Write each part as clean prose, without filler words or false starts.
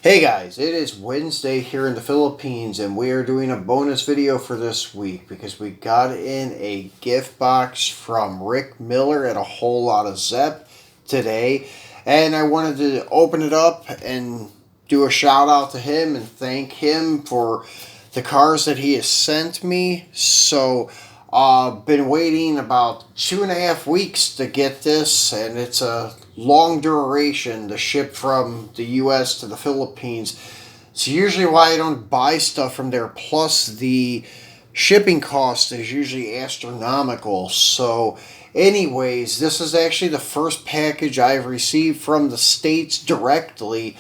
Hey guys, it is Wednesday here in the Philippines and we are doing a bonus video for this week because we got in a gift box from Rick Miller at a Whole Lotta Zepp today, and I wanted to open it up and do a shout out to him and thank him for the cars that he has sent me. So been waiting about 2.5 weeks to get this, and it's a long duration to ship from the US to the Philippines. It's usually why I don't buy stuff from there. Plus, the shipping cost is usually astronomical. So, anyways, this is actually the first package I've received from the States directly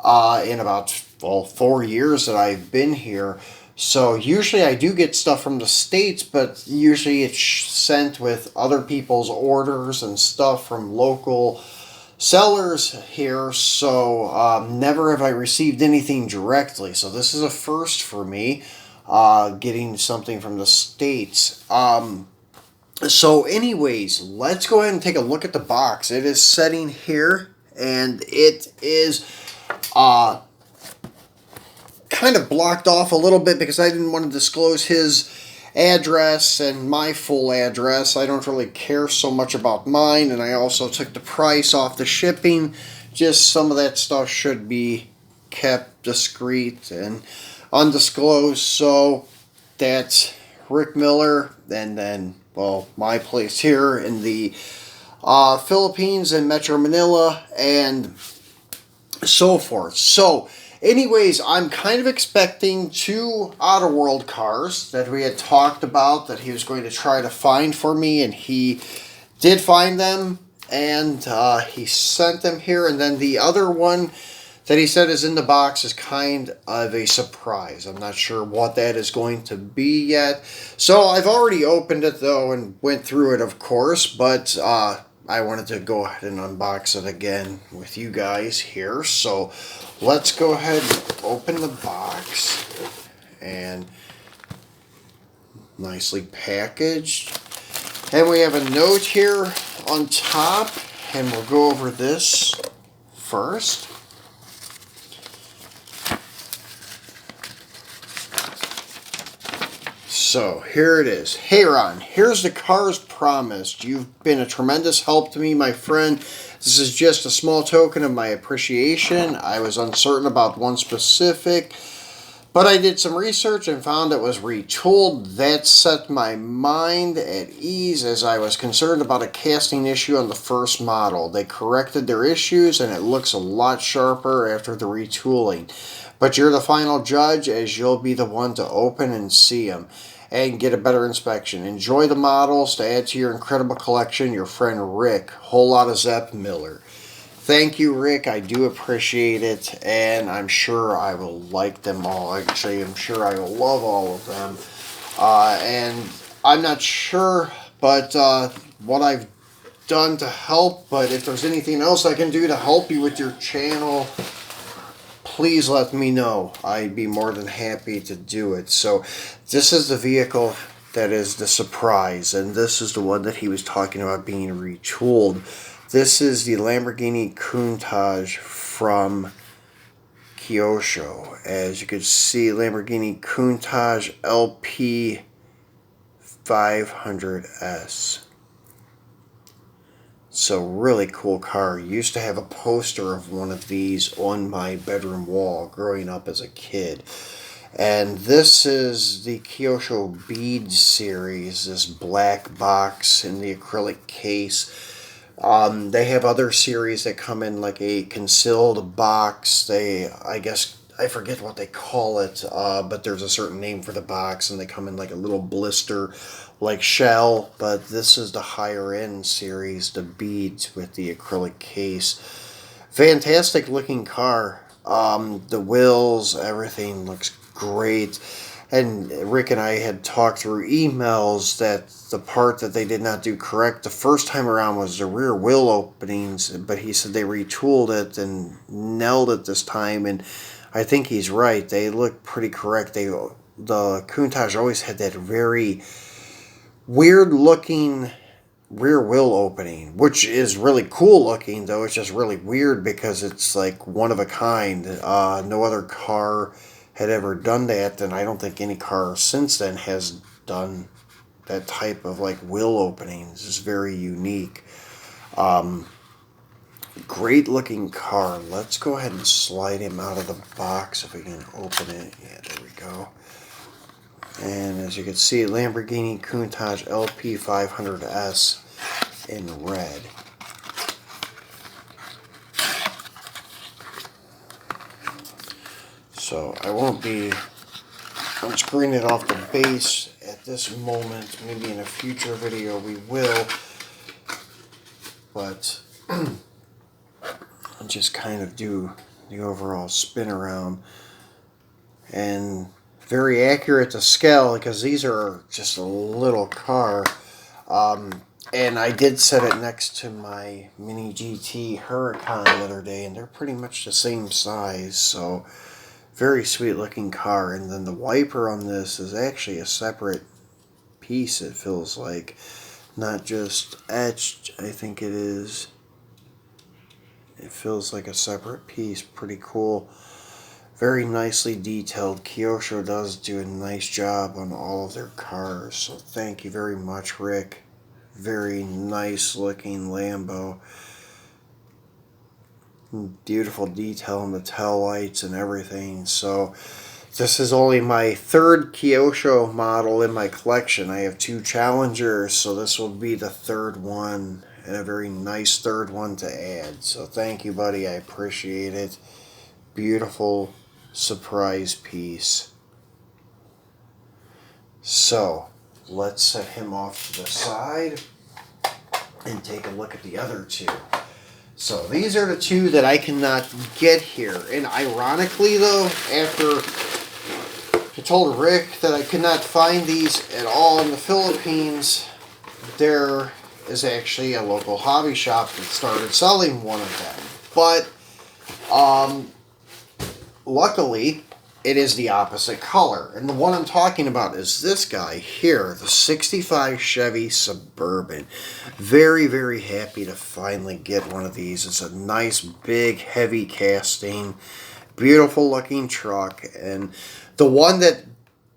in about 4 years that I've been here. So usually I do get stuff from the States, but usually it's sent with other people's orders and stuff from local sellers here. So never have I received anything directly. So this is a first for me, getting something from the States. So anyways, let's go ahead and take a look at the box. It is sitting here, and it is kind of blocked off a little bit because I didn't want to disclose his address and my full address. I don't really care so much about mine, and I also took the price off the shipping. Just some of that stuff should be kept discreet and undisclosed. So that's Rick Miller, and then, well, my place here in the Philippines and Metro Manila and so forth. So anyways, I'm kind of expecting two Autoworld cars that we had talked about that he was going to try to find for me, and he did find them, and he sent them here. And then the other one that he said is in the box is kind of a surprise. I'm not sure what that is going to be yet. So I've already opened it though and went through it, of course, but I wanted to go ahead and unbox it again with you guys here. So let's go ahead and open the box, and nicely packaged. And we have a note here on top, and we'll go over this first. So here it is. Hey Ron, here's the cars promised. You've been a tremendous help to me, my friend. This is just a small token of my appreciation. I was uncertain about one specific, but I did some research and found it was retooled. That set my mind at ease as I was concerned about a casting issue on the first model. They corrected their issues and it looks a lot sharper after the retooling. But you're the final judge, as you'll be the one to open and see them and get a better inspection. Enjoy the models to add to your incredible collection. Your friend Rick, wholelotazepp Miller. Thank you, Rick. I do appreciate it, and I'm sure I will like them all. Actually, I'm sure I will love all of them. And I'm not sure, but what I've done to help, but if there's anything else I can do to help you with your channel, please let me know. I'd be more than happy to do it. So this is the vehicle that is the surprise, and this is the one that he was talking about being retooled. This is the Lamborghini Countach from Kyosho. As you can see, Lamborghini Countach LP 500S. So really cool car. Used to have a poster of one of these on my bedroom wall growing up as a kid. And this is the Kyosho Bead series, this black box in the acrylic case. They have other series that come in like a concealed box. I guess, I forget what they call it, but there's a certain name for the box, and they come in like a little blister like shell. But this is the higher end series, the beads with the acrylic case. Fantastic looking car. The wheels, everything looks great. And Rick and I had talked through emails that the part that they did not do correct the first time around was the rear wheel openings, but he said they retooled it and nailed it this time, and I think he's right. They look pretty correct. The Countach always had that very weird looking rear wheel opening, which is really cool looking, though it's just really weird because it's like one of a kind. No other car had ever done that, and I don't think any car since then has done that type of like wheel openings. It's very unique. Great looking car. Let's go ahead and slide him out of the box if we can open it. Yeah, there we go. And as you can see, Lamborghini Countach LP 500S in red. So I won't be unscrewing it off the base at this moment. Maybe in a future video we will. But I'll just kind of do the overall spin around. And very accurate to scale because these are just a little car. And I did set it next to my Mini GT Huracan the other day, and they're pretty much the same size. So very sweet looking car. And then the wiper on this is actually a separate piece, it feels like. Not just etched, I think it is. It feels like a separate piece. Pretty cool. Very nicely detailed. Kyosho does do a nice job on all of their cars. So thank you very much, Rick. Very nice looking Lambo. Beautiful detail in the tail lights and everything. So this is only my third Kyosho model in my collection. I have 2 Challengers, so this will be the third one, and a very nice third one to add. So thank you, buddy. I appreciate it. Beautiful surprise piece. So let's set him off to the side and take a look at the other 2. So these are the 2 that I cannot get here. And ironically, though, after I told Rick that I could not find these at all in the Philippines, there is actually a local hobby shop that started selling one of them. But luckily, it is the opposite color. And the one I'm talking about is this guy here, the 65 Chevy Suburban. Very, very happy to finally get one of these. It's a nice, big, heavy casting, beautiful looking truck. And the one that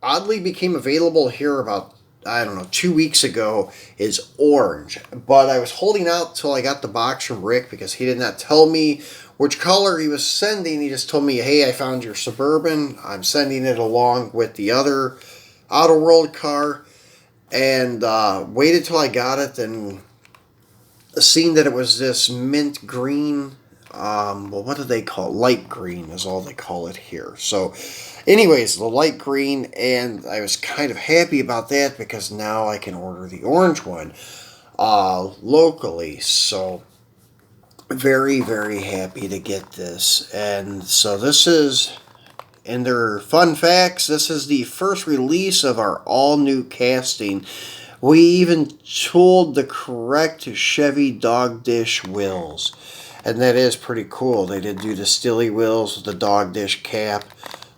oddly became available here about, I don't know, 2 weeks ago is orange. But I was holding out till I got the box from Rick because he did not tell me which color he was sending. He just told me, hey, I found your Suburban. I'm sending it along with the other Autoworld car. And waited till I got it and seen that it was this mint green. Well, what do they call it? Light green is all they call it here. So anyways, the light green, and I was kind of happy about that because now I can order the orange one locally. So very, very happy to get this. And so this is, and their fun facts, this is the first release of our all-new casting. We even tooled the correct Chevy dog dish wheels. And that is pretty cool. They did do the Stilly wheels with the dog dish cap.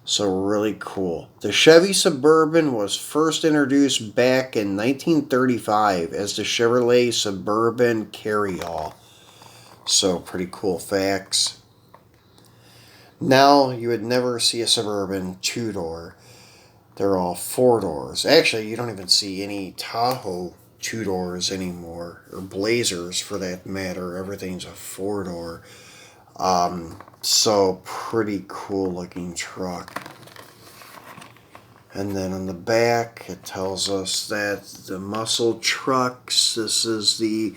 So really cool. The Chevy Suburban was first introduced back in 1935 as the Chevrolet Suburban Carryall. So pretty cool facts. Now you would never see a Suburban 2-door. They're all 4-doors. Actually, you don't even see any Tahoe 2-doors anymore, or Blazers for that matter. Everything's a 4-door. So pretty cool looking truck. And then on the back it tells us that the muscle trucks, this is the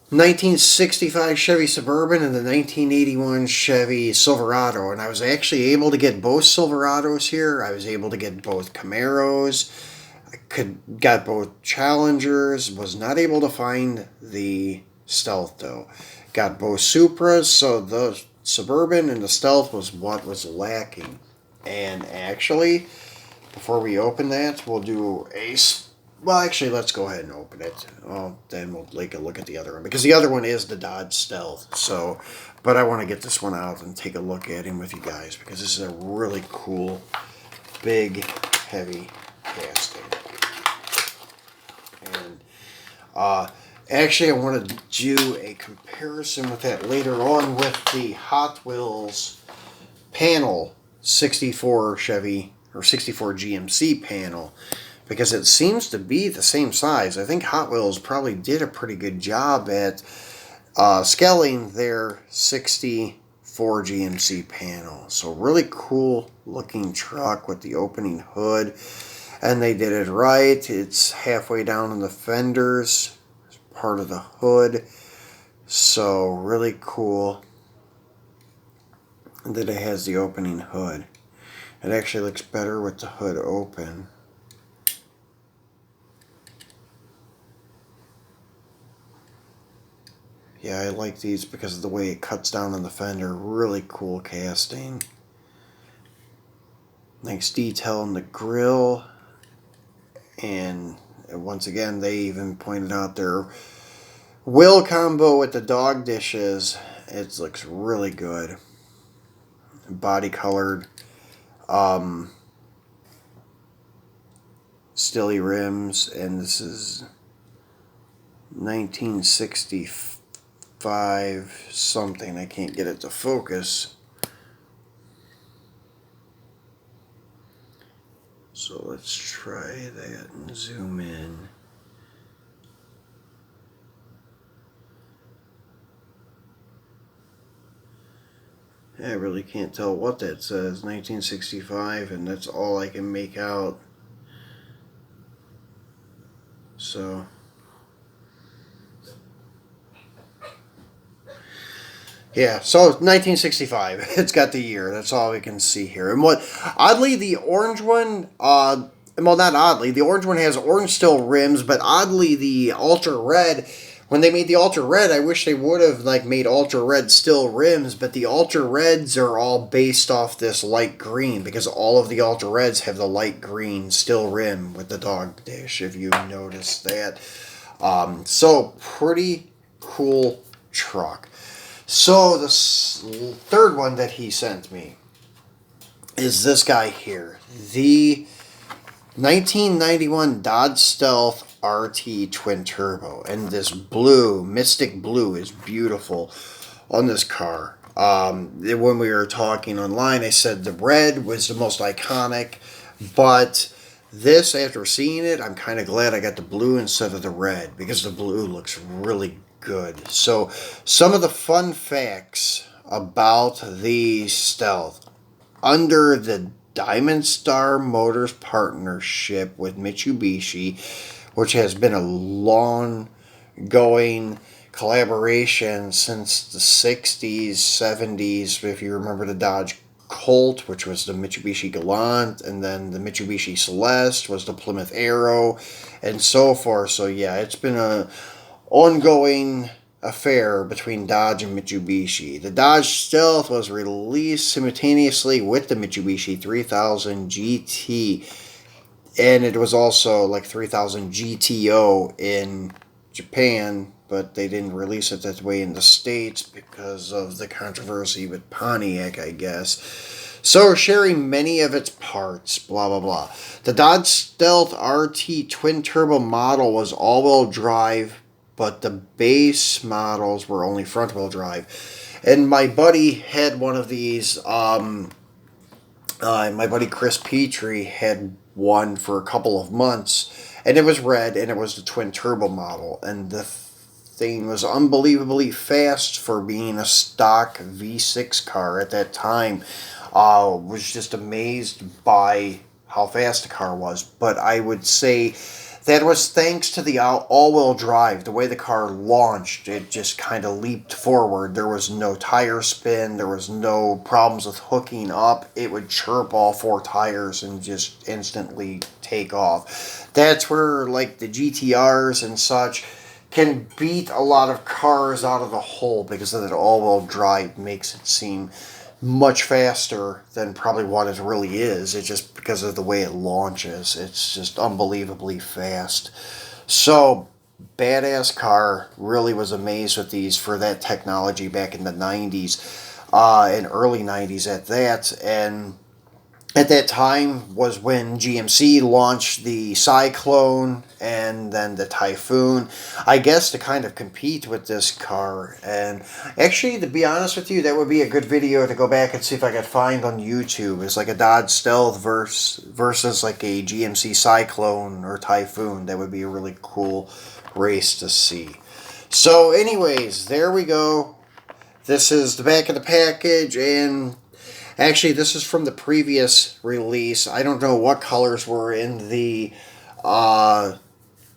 1965 Chevy Suburban and the 1981 Chevy Silverado. And I was actually able to get both Silverados here. I was able to get both Camaros. Got both Challengers. Was not able to find the Stealth though. Got both Supras. So the Suburban and the Stealth was what was lacking. And actually, before we open that, we'll do a... Well, actually, let's go ahead and open it. Oh, then we'll take a look at the other one. Because the other one is the Dodge Stealth. So, but I want to get this one out and take a look at him with you guys. Because this is a really cool, big, heavy casting. And Uh, Actually, I want to do a comparison with that later on with the Hot Wheels panel 64 Chevy or 64 GMC panel, because it seems to be the same size. I think Hot Wheels probably did a pretty good job at scaling their 64 GMC panel. So really cool looking truck with the opening hood, and they did it right. It's halfway down in the fenders, part of the hood, so really cool that it has the opening hood. It actually looks better with the hood open. Yeah, I like these because of the way it cuts down on the fender. Really cool casting. Nice detail in the grill. And once again, they even pointed out their wheel combo with the dog dishes. It looks really good. Body colored. Stilly rims. And this is 1965 something. I can't get it to focus. So let's try that and zoom in. I really can't tell what that says. 1965, and that's all I can make out. So yeah, so 1965. It's got the year. That's all we can see here. And what, oddly, the orange one, well, not oddly, the orange one has orange still rims, but oddly, the ultra red, when they made the ultra red, I wish they would have made ultra red still rims, but the ultra reds are all based off this light green, because all of the ultra reds have the light green still rim with the dog dish, if you notice that. So pretty cool truck. So the third one that he sent me is this guy here, the 1991 Dodge Stealth RT Twin Turbo, and this blue, Mystic Blue, is beautiful on this car. When we were talking online, I said the red was the most iconic, but this, after seeing it, I'm kind of glad I got the blue instead of the red, because the blue looks really good. So some of the fun facts about the Stealth: under the Diamond Star Motors partnership with Mitsubishi, which has been a long-going collaboration since the 60s, 70s, if you remember the Dodge Colt, which was the Mitsubishi Galant, and then the Mitsubishi Celeste was the Plymouth Arrow, and so forth. So yeah, it's been a ongoing affair between Dodge and Mitsubishi. The Dodge Stealth was released simultaneously with the Mitsubishi 3000 GT, and it was also like 3000 GTO in Japan, but they didn't release it that way in the States because of the controversy with Pontiac, I guess. So, sharing many of its parts, blah, blah, blah. The Dodge Stealth RT twin turbo model was all-wheel drive, but the base models were only front-wheel drive. And my buddy had one of these. My buddy Chris Petrie had one for a couple of months, and it was red, and it was the twin turbo model, and the thing was unbelievably fast for being a stock V6 car at that time. Was just amazed by how fast the car was, but I would say that was thanks to the all-wheel drive. The way the car launched, it just kind of leaped forward. There was no tire spin. There was no problems with hooking up. It would chirp all four tires and just instantly take off. That's where, like, the GTRs and such can beat a lot of cars out of the hole, because of that all-wheel drive makes it seem much faster than probably what it really is. It's just because of the way it launches. It's just unbelievably fast. So, badass car. Really was amazed with these for that technology back in the 90s, and early 90s at that. And at that time was when GMC launched the Cyclone and then the Typhoon, I guess to kind of compete with this car. And actually, to be honest with you, that would be a good video to go back and see if I could find on YouTube. It's like a Dodge Stealth versus like a GMC Cyclone or Typhoon. That would be a really cool race to see. So anyways, there we go. This is the back of the package, and actually, this is from the previous release. I don't know what colors were in the.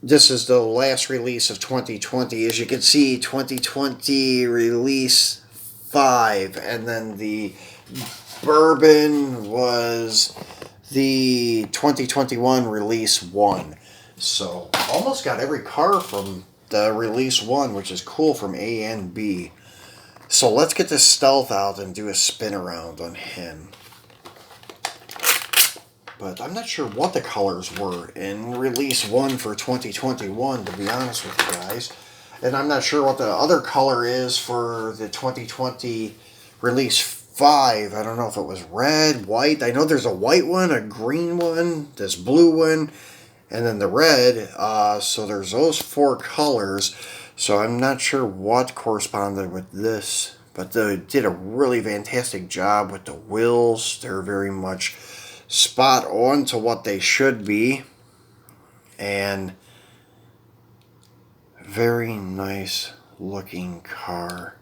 This is the last release of 2020. As you can see, 2020 release 5, and then the Bourbon was the 2021 release 1. So, almost got every car from the release 1, which is cool, from A and B. So let's get this Stealth out and do a spin around on him. But I'm not sure what the colors were in release 1 for 2021, to be honest with you guys. And I'm not sure what the other color is for the 2020 release 5. I don't know if it was red, white. I know there's a white one, a green one, this blue one, and then the red. So there's those 4 colors. So I'm not sure what corresponded with this, but they did a really fantastic job with the wheels. They're very much spot on to what they should be, and very nice looking car.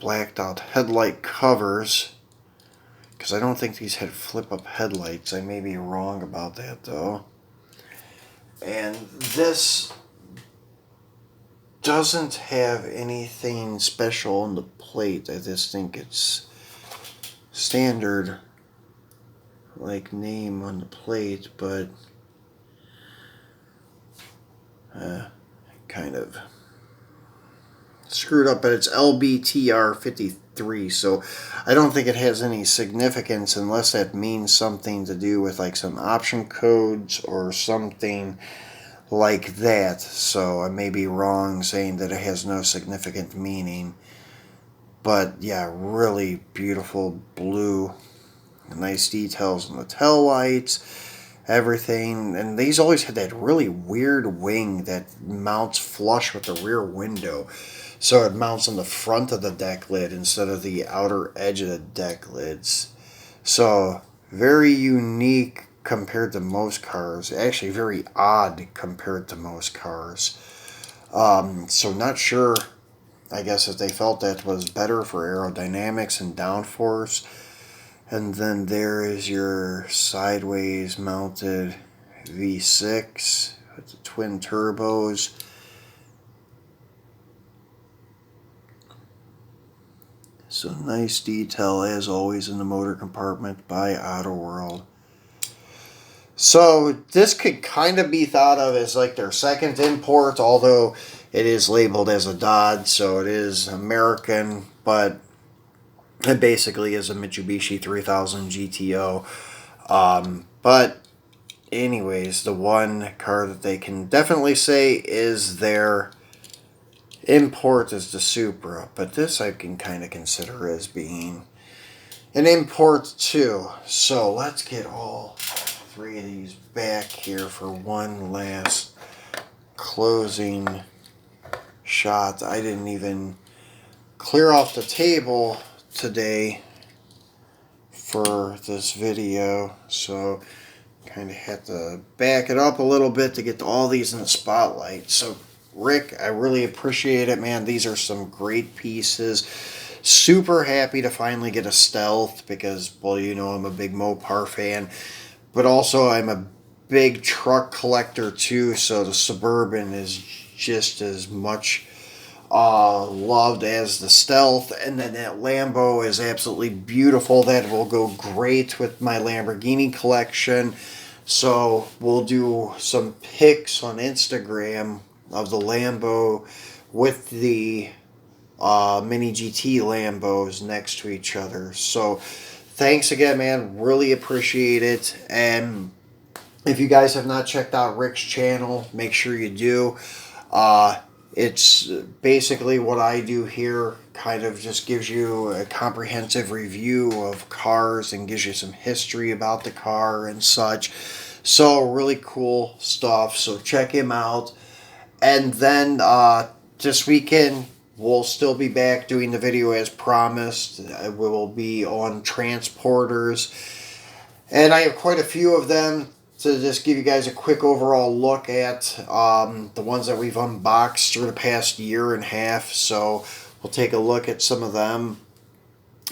Blacked out headlight covers, because I don't think these had flip up headlights. I may be wrong about that though. And this doesn't have anything special on the plate. I just think it's standard like name on the plate, but kind of screwed up. But it's LBTR 53, so I don't think it has any significance unless that means something to do with like some option codes or something like that. So I may be wrong saying that it has no significant meaning. But yeah, really beautiful blue. Nice details on the tail lights, everything. And these always had that really weird wing that mounts flush with the rear window. So it mounts on the front of the deck lid instead of the outer edge of the deck lids. So very unique compared to most cars. Actually very odd compared to most cars. So not sure, I guess, if they felt that was better for aerodynamics and downforce. And then there is your sideways mounted V6 with the twin turbos. So nice detail as always in the motor compartment by Autoworld. So this could kind of be thought of as like their second import, although it is labeled as a Dodge, so it is American, but it basically is a Mitsubishi 3000 GTO. But anyways, the one car that they can definitely say is their import is the Supra, but this I can kind of consider as being an import too. So let's get all 3 of these back here for one last closing shot. I didn't even clear off the table today for this video, so kind of had to back it up a little bit to get all these in the spotlight. So Rick, I really appreciate it, man. These are some great pieces. Super happy to finally get a Stealth because, well, you know, I'm a big Mopar fan, but also I'm a big truck collector too, so the Suburban is just as much loved as the Stealth. And then that Lambo is absolutely beautiful. That will go great with my Lamborghini collection. So we'll do some pics on Instagram of the Lambo with the Mini GT Lambos next to each other. So thanks again, man. Really appreciate it. And if you guys have not checked out Rick's channel, make sure you do. It's basically what I do here, kind of just gives you a comprehensive review of cars and gives you some history about the car and such. So really cool stuff. So check him out. And then this weekend, we'll still be back doing the video as promised. We will be on transporters. And I have quite a few of them to just give you guys a quick overall look at the ones that we've unboxed through the past year and a half. So we'll take a look at some of them.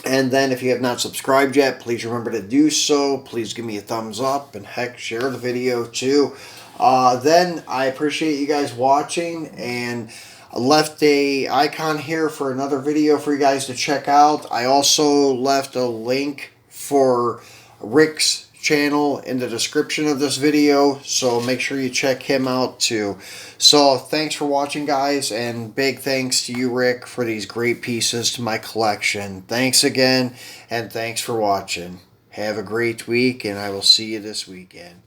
And then if you have not subscribed yet, please remember to do so. Please give me a thumbs up and heck, share the video too. Then I appreciate you guys watching, and I left a icon here for another video for you guys to check out. I also left a link for Rick's channel in the description of this video, so make sure you check him out too. So thanks for watching, guys, and big thanks to you, Rick, for these great pieces to my collection. Thanks again, and thanks for watching. Have a great week, and I will see you this weekend.